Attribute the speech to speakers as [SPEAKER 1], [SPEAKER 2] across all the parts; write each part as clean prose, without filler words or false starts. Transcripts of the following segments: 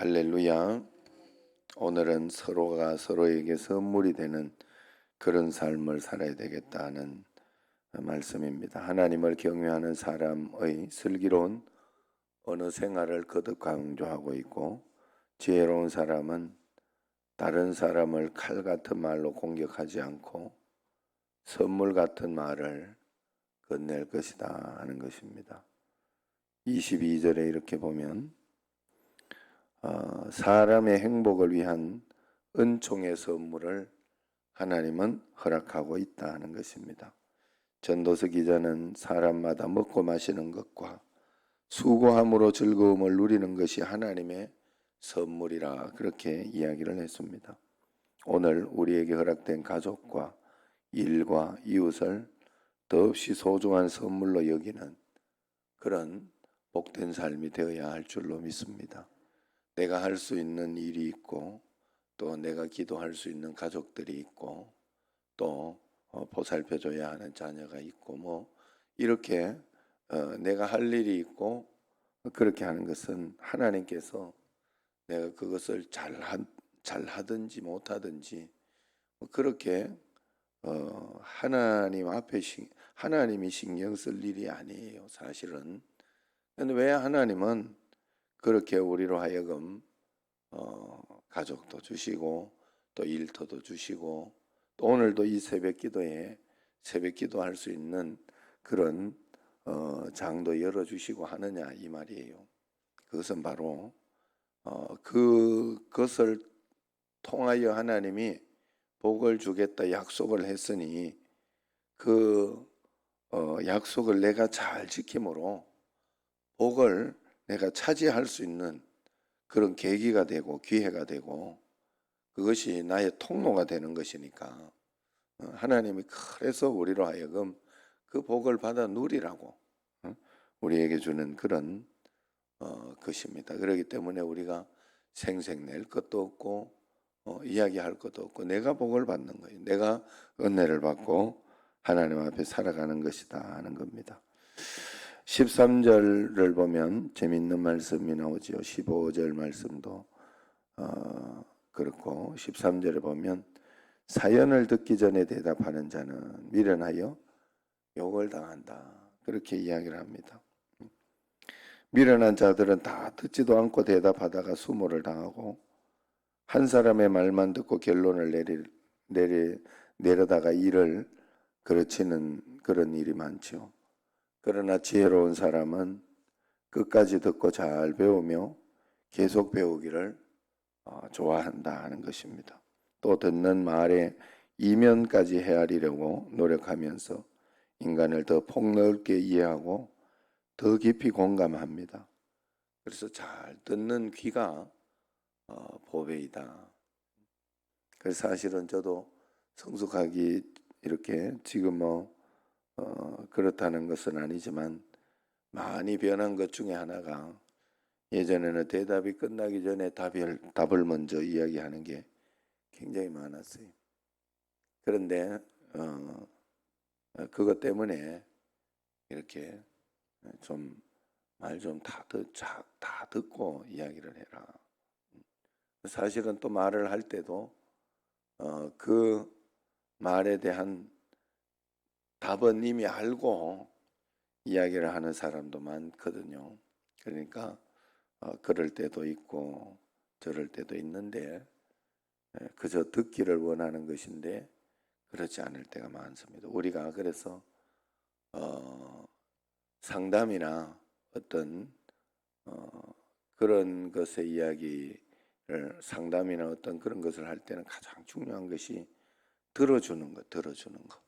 [SPEAKER 1] 할렐루야. 오늘은 서로가 서로에게 선물이 되는 그런 삶을 살아야 되겠다는 말씀입니다. 하나님을 경외하는 사람의 슬기로운 언어 생활을 거듭 강조하고 있고, 지혜로운 사람은 다른 사람을 칼 같은 말로 공격하지 않고 선물 같은 말을 건넬 것이다 하는 것입니다. 22절에 이렇게 보면 사람의 행복을 위한 은총의 선물을 하나님은 허락하고 있다 하는 것입니다. 전도서 기자는 사람마다 먹고 마시는 것과 수고함으로 즐거움을 누리는 것이 하나님의 선물이라 그렇게 이야기를 했습니다. 오늘 우리에게 허락된 가족과 일과 이웃을 더없이 소중한 선물로 여기는 그런 복된 삶이 되어야 할 줄로 믿습니다. 내가 할 수 있는 일이 있고, 또 내가 기도할 수 있는 가족들이 있고, 또 보살펴줘야 하는 자녀가 있고, 이렇게 내가 할 일이 있고, 그렇게 하는 것은 하나님께서 내가 그것을 잘하든지 못하든지 그렇게 하나님 앞에 하나님이 신경 쓸 일이 아니에요, 사실은. 근데 왜 하나님은 그렇게 우리로 하여금 가족도 주시고 또 일터도 주시고 또 오늘도 이 새벽 기도에 새벽 기도할 수 있는 그런 장도 열어주시고 하느냐 이 말이에요. 그것은 바로 그것을 통하여 하나님이 복을 주겠다 약속을 했으니 그 약속을 내가 잘 지킴으로 복을 내가 차지할 수 있는 그런 계기가 되고 기회가 되고 그것이 나의 통로가 되는 것이니까 하나님이 그래서 우리로 하여금 그 복을 받아 누리라고 우리에게 주는 그런 것입니다. 그렇기 때문에 우리가 생색낼 것도 없고 이야기할 것도 없고 내가 복을 받는 거예요. 내가 은혜를 받고 하나님 앞에 살아가는 것이다 하는 겁니다. 13절을 보면 재미있는 말씀이 나오지요. 15절 말씀도 그렇고 13절에 보면 사연을 듣기 전에 대답하는 자는 미련하여 욕을 당한다. 그렇게 이야기를 합니다. 미련한 자들은 다 듣지도 않고 대답하다가 수모를 당하고 한 사람의 말만 듣고 결론을 내려다가 일을 그르치는 그런 일이 많죠. 그러나 지혜로운 사람은 끝까지 듣고 잘 배우며 계속 배우기를 좋아한다 하는 것입니다. 또 듣는 말에 이면까지 헤아리려고 노력하면서 인간을 더 폭넓게 이해하고 더 깊이 공감합니다. 그래서 잘 듣는 귀가 보배이다. 그래서 사실은 저도 성숙하기 이렇게 지금 그렇다는 것은 아니지만 많이 변한 것 중에 하나가 예전에는 대답이 끝나기 전에 답을 먼저 이야기하는 게 굉장히 많았어요. 그런데 그것 때문에 이렇게 좀 말 좀 다 듣고 이야기를 해라. 사실은 또 말을 할 때도 그 말에 대한 답은 이미 알고 이야기를 하는 사람도 많거든요. 그러니까 그럴 때도 있고 저럴 때도 있는데 그저 듣기를 원하는 것인데 그렇지 않을 때가 많습니다. 우리가 그래서 상담이나 어떤 그런 것의 이야기를 상담이나 어떤 그런 것을 할 때는 가장 중요한 것이 들어주는 것.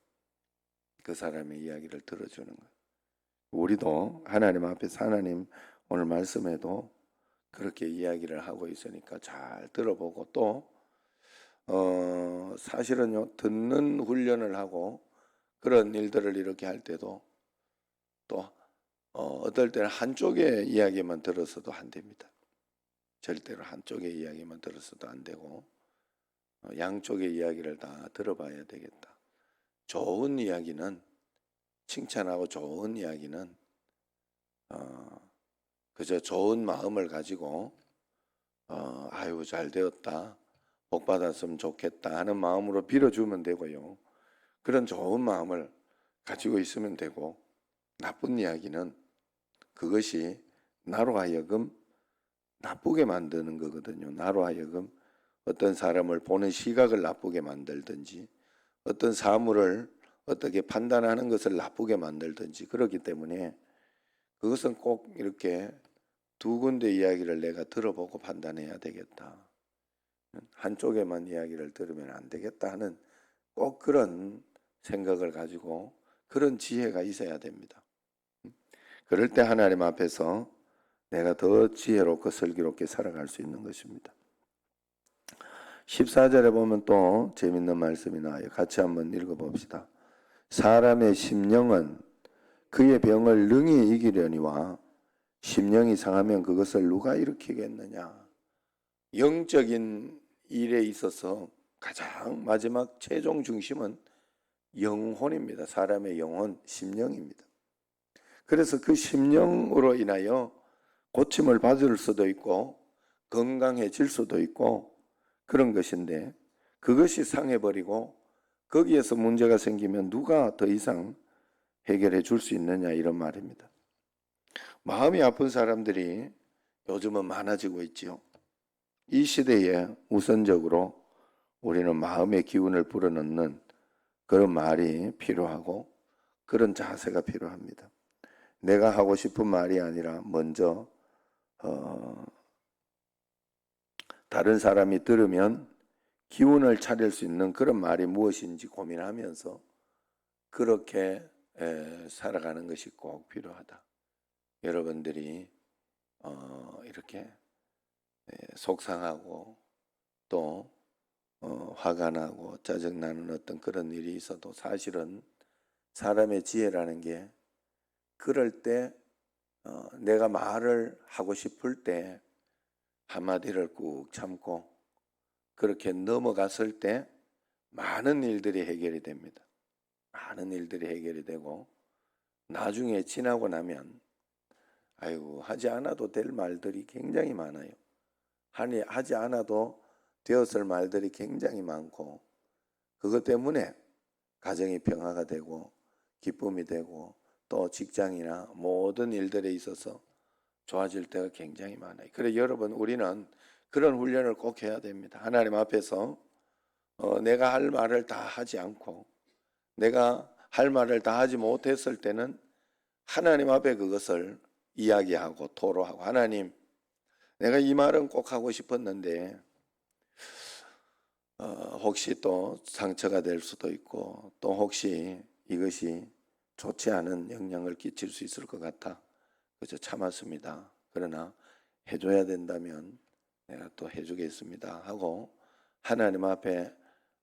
[SPEAKER 1] 그 사람의 이야기를 들어주는 것. 우리도 하나님 앞에서 하나님 오늘 말씀에도 그렇게 이야기를 하고 있으니까 잘 들어보고 또 사실은요 듣는 훈련을 하고 그런 일들을 이렇게 할 때도 또 어떨 때는 한쪽의 이야기만 들어서도 안 됩니다. 절대로 한쪽의 이야기만 들어서도 안 되고 양쪽의 이야기를 다 들어봐야 되겠다. 좋은 이야기는 칭찬하고 좋은 이야기는 그저 좋은 마음을 가지고 아유 잘 되었다, 복 받았으면 좋겠다 하는 마음으로 빌어주면 되고요. 그런 좋은 마음을 가지고 있으면 되고, 나쁜 이야기는 그것이 나로 하여금 나쁘게 만드는 거거든요. 나로 하여금 어떤 사람을 보는 시각을 나쁘게 만들든지, 어떤 사물을 어떻게 판단하는 것을 나쁘게 만들든지, 그렇기 때문에 그것은 꼭 이렇게 두 군데 이야기를 내가 들어보고 판단해야 되겠다, 한쪽에만 이야기를 들으면 안 되겠다 하는 꼭 그런 생각을 가지고 그런 지혜가 있어야 됩니다. 그럴 때 하나님 앞에서 내가 더 지혜롭고 슬기롭게 살아갈 수 있는 것입니다. 14절에 보면 또 재밌는 말씀이 나와요. 같이 한번 읽어봅시다. 사람의 심령은 그의 병을 능히 이기려니와 심령이 상하면 그것을 누가 일으키겠느냐. 영적인 일에 있어서 가장 마지막 최종 중심은 영혼입니다. 사람의 영혼, 심령입니다. 그래서 그 심령으로 인하여 고침을 받을 수도 있고 건강해질 수도 있고 그런 것인데, 그것이 상해버리고 거기에서 문제가 생기면 누가 더 이상 해결해 줄 수 있느냐, 이런 말입니다. 마음이 아픈 사람들이 요즘은 많아지고 있지요. 이 시대에 우선적으로 우리는 마음의 기운을 불어넣는 그런 말이 필요하고 그런 자세가 필요합니다. 내가 하고 싶은 말이 아니라 먼저 다른 사람이 들으면 기운을 차릴 수 있는 그런 말이 무엇인지 고민하면서 그렇게 살아가는 것이 꼭 필요하다. 여러분들이 이렇게 속상하고 또 화가 나고 짜증나는 어떤 그런 일이 있어도 사실은 사람의 지혜라는 게 그럴 때 내가 말을 하고 싶을 때 한마디를 꾹 참고 그렇게 넘어갔을 때 많은 일들이 해결이 됩니다. 많은 일들이 해결이 되고 나중에 지나고 나면 아이고 하지 않아도 될 말들이 굉장히 많아요. 하지 않아도 되었을 말들이 굉장히 많고 그것 때문에 가정이 평화가 되고 기쁨이 되고 또 직장이나 모든 일들에 있어서 좋아질 때가 굉장히 많아요. 그래서 여러분, 우리는 그런 훈련을 꼭 해야 됩니다. 하나님 앞에서 내가 할 말을 다 하지 않고 내가 할 말을 다 하지 못했을 때는 하나님 앞에 그것을 이야기하고 토로하고, 하나님, 내가 이 말은 꼭 하고 싶었는데 혹시 또 상처가 될 수도 있고 또 혹시 이것이 좋지 않은 영향을 끼칠 수 있을 것 같아 그저 참았습니다. 그러나 해줘야 된다면 내가 또 해주겠습니다 하고 하나님 앞에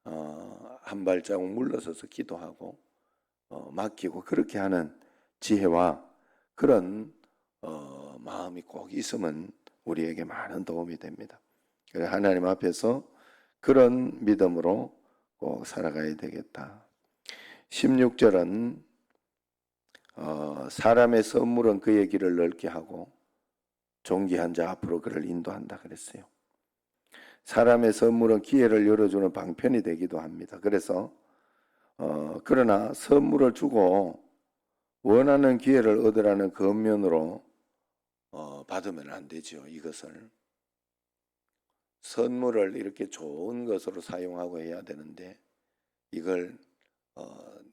[SPEAKER 1] 한 발자국 물러서서 기도하고 맡기고 그렇게 하는 지혜와 그런 마음이 꼭 있으면 우리에게 많은 도움이 됩니다. 그래 하나님 앞에서 그런 믿음으로 꼭 살아가야 되겠다. 16절은 사람의 선물은 그의 길을 넓게 하고 존귀한 자 앞으로 그를 인도한다 그랬어요. 사람의 선물은 기회를 열어주는 방편이 되기도 합니다. 그래서 그러나 선물을 주고 원하는 기회를 얻으라는 겉면으로 받으면 안 되죠. 이것을 선물을 이렇게 좋은 것으로 사용하고 해야 되는데 이걸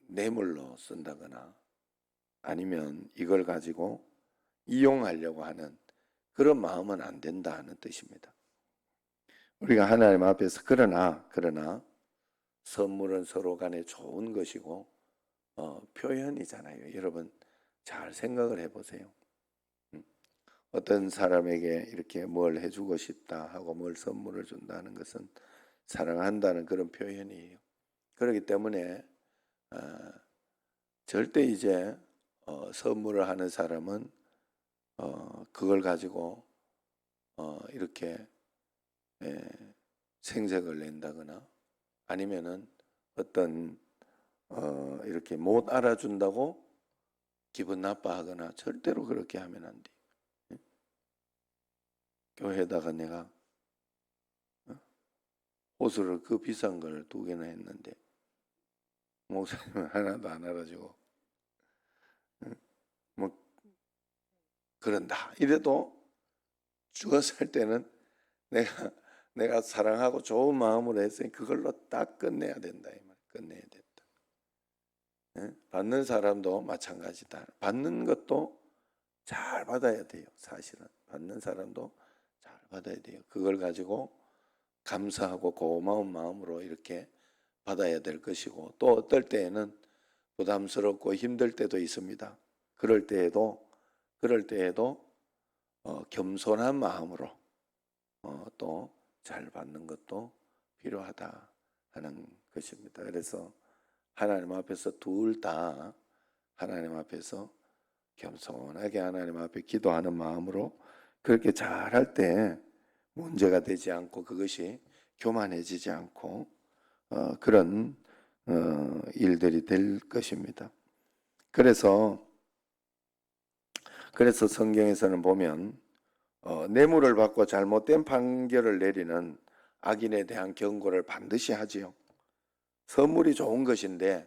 [SPEAKER 1] 뇌물로 쓴다거나 아니면 이걸 가지고 이용하려고 하는 그런 마음은 안 된다 하는 뜻입니다. 우리가 하나님 앞에서 그러나 선물은 서로 간에 좋은 것이고 표현이잖아요. 여러분 잘 생각을 해보세요. 어떤 사람에게 이렇게 뭘 해주고 싶다 하고 뭘 선물을 준다는 것은 사랑한다는 그런 표현이에요. 그렇기 때문에 절대 이제 선물을 하는 사람은 그걸 가지고 이렇게 생색을 낸다거나 아니면은 어떤 이렇게 못 알아준다고 기분 나빠하거나 절대로 그렇게 하면 안 돼. 교회에다가 내가 호수를 그 비싼 걸 2개나 했는데 목사님은 하나도 안 알아주고 뭐 그런다. 이래도 죽어 살 때는 내가 내가 사랑하고 좋은 마음으로 했으니 그걸로 딱 끝내야 된다 이 말. 끝내야 된다. 예? 받는 사람도 마찬가지다. 받는 것도 잘 받아야 돼요. 사실은 받는 사람도 잘 받아야 돼요. 그걸 가지고 감사하고 고마운 마음으로 이렇게 받아야 될 것이고, 또 어떨 때에는 부담스럽고 힘들 때도 있습니다. 그럴 때에도 겸손한 마음으로 또 잘 받는 것도 필요하다 하는 것입니다. 그래서 하나님 앞에서 둘 다 하나님 앞에서 겸손하게 하나님 앞에 기도하는 마음으로 그렇게 잘할 때 문제가 되지 않고 그것이 교만해지지 않고 그런 일들이 될 것입니다. 그래서 성경에서는 보면 뇌물을 받고 잘못된 판결을 내리는 악인에 대한 경고를 반드시 하지요. 선물이 좋은 것인데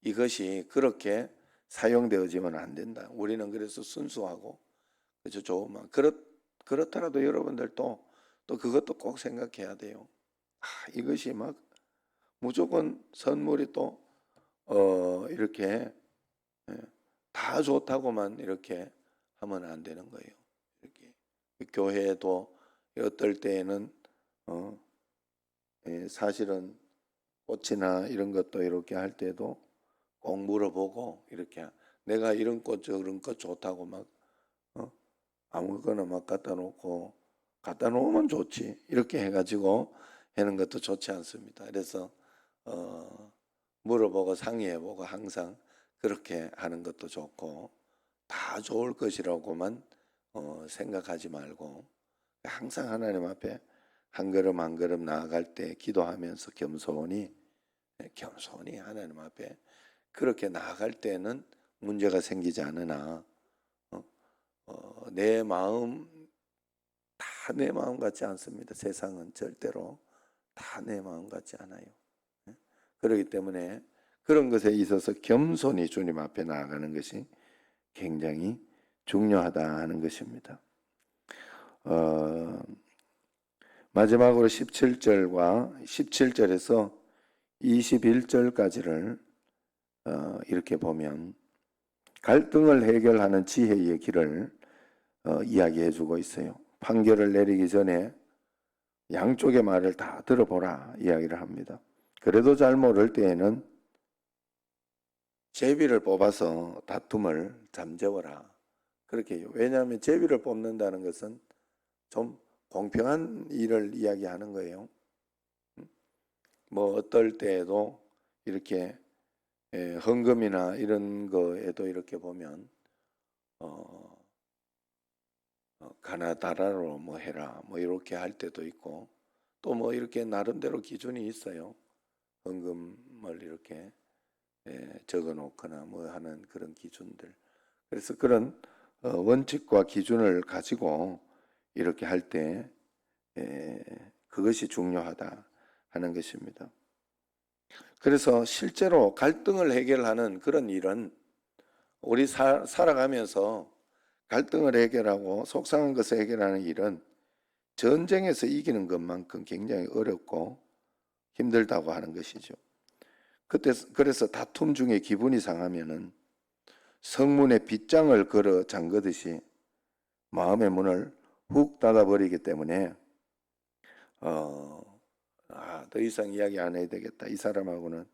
[SPEAKER 1] 이것이 그렇게 사용되어지면 안 된다. 우리는 그래서 순수하고 그저 좋은 마음. 그렇더라도 여러분들도 또 그것도 꼭 생각해야 돼요. 이것이 막 무조건 선물이 또 이렇게 다 좋다고만 이렇게 하면 안 되는 거예요. 이렇게 교회도 어떨 때에는 사실은 꽃이나 이런 것도 이렇게 할 때도 꼭 물어보고 이렇게 내가 이런 꽃 저런 꽃 좋다고 막 아무거나 막 갖다 놓으면 좋지 이렇게 해가지고 하는 것도 좋지 않습니다. 그래서 물어보고 상의해보고 항상 그렇게 하는 것도 좋고 다 좋을 것이라고만 생각하지 말고 항상 하나님 앞에 한 걸음 한 걸음 나아갈 때 기도하면서 겸손히 하나님 앞에 그렇게 나아갈 때는 문제가 생기지 않으나 내 마음 다 내 마음 같지 않습니다. 세상은 절대로 다 내 마음 같지 않아요. 그렇기 때문에 그런 것에 있어서 겸손히 주님 앞에 나아가는 것이 굉장히 중요하다 하는 것입니다. 마지막으로 17절에서 21절까지를 이렇게 보면 갈등을 해결하는 지혜의 길을 이야기해 주고 있어요. 판결을 내리기 전에 양쪽의 말을 다 들어보라 이야기를 합니다. 그래도 잘 모를 때에는 제비를 뽑아서 다툼을 잠재워라. 그렇게 해요. 왜냐하면 제비를 뽑는다는 것은 좀 공평한 일을 이야기하는 거예요. 뭐 어떨 때에도 이렇게 헌금이나 이런 거에도 이렇게 보면 가나다라로 뭐 해라 뭐 이렇게 할 때도 있고 또 뭐 이렇게 나름대로 기준이 있어요. 헌금을 이렇게 적어 놓거나 뭐 하는 그런 기준들. 그래서 그런 원칙과 기준을 가지고 이렇게 할 때 그것이 중요하다 하는 것입니다. 그래서 실제로 갈등을 해결하는 그런 일은 우리 살아가면서 갈등을 해결하고 속상한 것을 해결하는 일은 전쟁에서 이기는 것만큼 굉장히 어렵고 힘들다고 하는 것이죠. 그래서 다툼 중에 기분이 상하면은 성문에 빗장을 걸어 잠그듯이 마음의 문을 훅 닫아버리기 때문에 더 이상 이야기 안 해야 되겠다. 이 사람하고는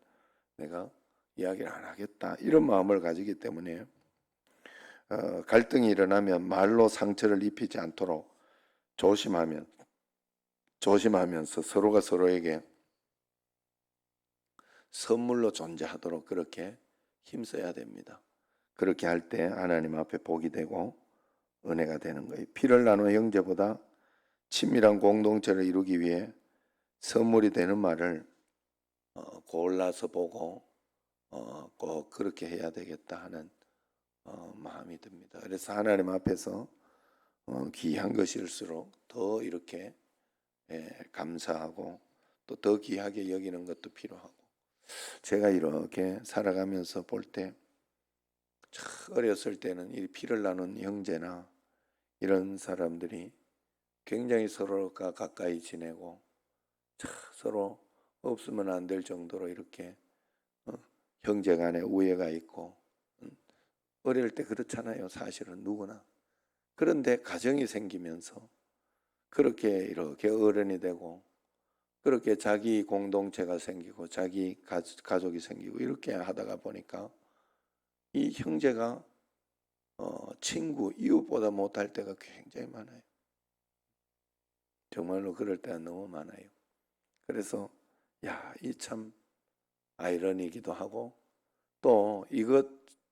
[SPEAKER 1] 내가 이야기를 안 하겠다. 이런 마음을 가지기 때문에 갈등이 일어나면 말로 상처를 입히지 않도록 조심하면서 서로가 서로에게 선물로 존재하도록 그렇게 힘써야 됩니다. 그렇게 할 때 하나님 앞에 복이 되고 은혜가 되는 거예요. 피를 나눈 형제보다 친밀한 공동체를 이루기 위해 선물이 되는 말을 골라서 보고 꼭 그렇게 해야 되겠다 하는 마음이 듭니다. 그래서 하나님 앞에서 귀한 것일수록 더 이렇게 감사하고 또 더 귀하게 여기는 것도 필요하고, 제가 이렇게 살아가면서 볼 때 어렸을 때는 이 피를 나눈 형제나 이런 사람들이 굉장히 서로가 가까이 지내고 서로 없으면 안 될 정도로 이렇게 형제 간에 우애가 있고, 어릴 때 그렇잖아요. 사실은 누구나. 그런데 가정이 생기면서 그렇게 이렇게 어른이 되고, 그렇게 자기 공동체가 생기고 자기 가족이 생기고 이렇게 하다가 보니까 이 형제가 친구, 이웃보다 못할 때가 굉장히 많아요. 정말로 그럴 때가 너무 많아요. 그래서 이 참 아이러니기도 하고, 또 이것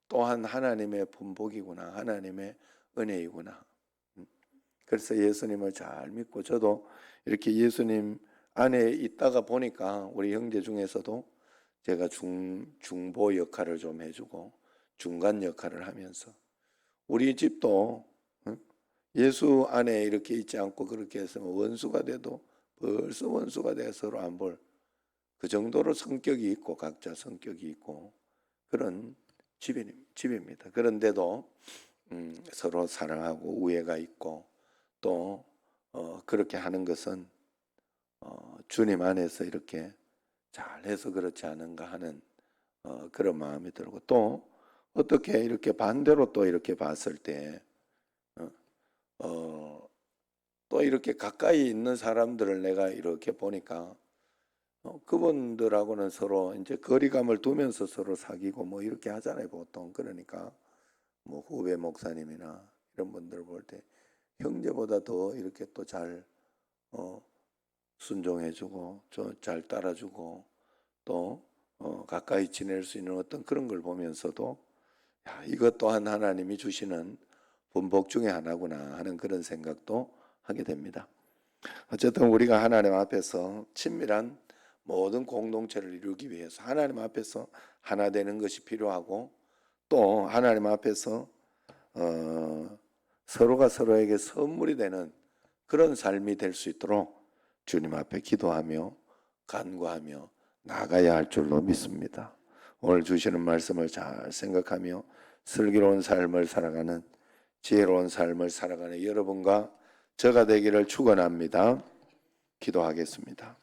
[SPEAKER 1] 또한 하나님의 분복이구나, 하나님의 은혜이구나. 그래서 예수님을 잘 믿고, 저도 이렇게 예수님 안에 있다가 보니까 우리 형제 중에서도 제가 중보 역할을 좀 해주고 중간 역할을 하면서, 우리 집도 예수 안에 이렇게 있지 않고 그렇게 해서 원수가 돼도 벌써 원수가 돼서 서로 안 볼 그 정도로 성격이 있고, 각자 성격이 있고 그런 집입니다. 그런데도 서로 사랑하고 우애가 있고, 또 그렇게 하는 것은 주님 안에서 이렇게 잘해서 그렇지 않은가 하는 그런 마음이 들고, 또 어떻게 이렇게 반대로 또 이렇게 봤을 때 또 이렇게 가까이 있는 사람들을 내가 이렇게 보니까 그분들하고는 서로 이제 거리감을 두면서 서로 사귀고 뭐 이렇게 하잖아요, 보통. 그러니까 뭐 후배 목사님이나 이런 분들 볼 때 형제보다 더 이렇게 또 잘 순종해주고 잘 따라주고, 또 가까이 지낼 수 있는 어떤 그런 걸 보면서도 이것 또한 하나님이 주시는 분복 중에 하나구나 하는 그런 생각도 하게 됩니다. 어쨌든 우리가 하나님 앞에서 친밀한 모든 공동체를 이루기 위해서 하나님 앞에서 하나 되는 것이 필요하고, 또 하나님 앞에서 서로가 서로에게 선물이 되는 그런 삶이 될 수 있도록 주님 앞에 기도하며 간구하며 나아가야 할 줄로 믿습니다. 오늘 주시는 말씀을 잘 생각하며 슬기로운 삶을 살아가는, 지혜로운 삶을 살아가는 여러분과 저가 되기를 축원합니다. 기도하겠습니다.